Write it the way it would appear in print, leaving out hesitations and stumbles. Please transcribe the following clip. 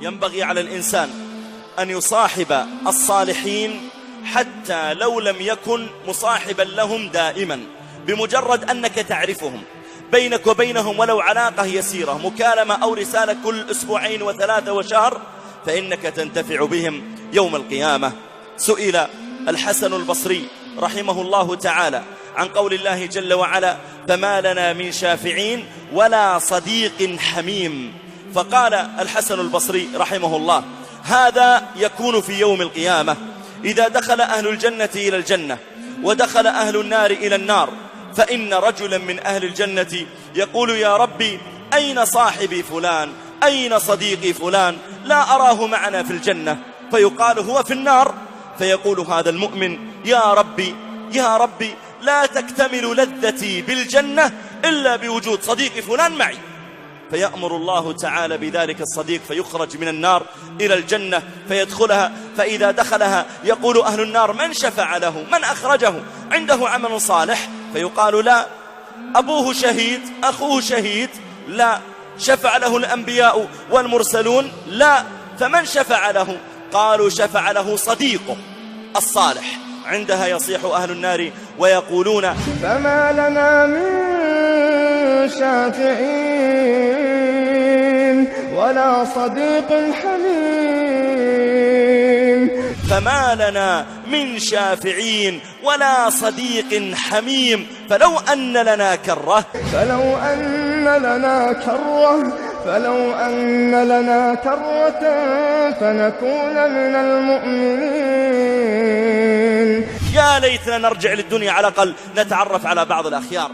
ينبغي على الإنسان أن يصاحب الصالحين حتى لو لم يكن مصاحبا لهم دائما، بمجرد أنك تعرفهم بينك وبينهم ولو علاقة يسيرة، مكالمة أو رسالة كل أسبوعين وثلاثة وشهر، فإنك تنتفع بهم يوم القيامة. سئل الحسن البصري رحمه الله تعالى عن قول الله جل وعلا: فما لنا من شافعين ولا صديق حميم. فقال الحسن البصري رحمه الله: هذا يكون في يوم القيامة إذا دخل أهل الجنة إلى الجنة ودخل أهل النار إلى النار، فإن رجلا من أهل الجنة يقول: يا ربي، أين صاحبي فلان؟ أين صديقي فلان؟ لا أراه معنا في الجنة. فيقال: هو في النار. فيقول هذا المؤمن: يا ربي يا ربي، لا تكتمل لذتي بالجنة إلا بوجود صديقي فلان معي. فيأمر الله تعالى بذلك الصديق فيخرج من النار إلى الجنة فيدخلها، فإذا دخلها يقول أهل النار: من شفع له؟ من أخرجه؟ عنده عمل صالح؟ فيقال: لا. أبوه شهيد؟ أخوه شهيد؟ لا. شفع له الأنبياء والمرسلون؟ لا. فمن شفع له؟ قالوا: شفع له صديقه الصالح. عندها يصيح أهل النار ويقولون: فما لنا من شافعين ولا صديق حميم. فما لنا من شافعين ولا صديق حميم. فلو أن لنا كرة فنكون من المؤمنين. يا ليتنا نرجع للدنيا على الأقل نتعرف على بعض الأخيار.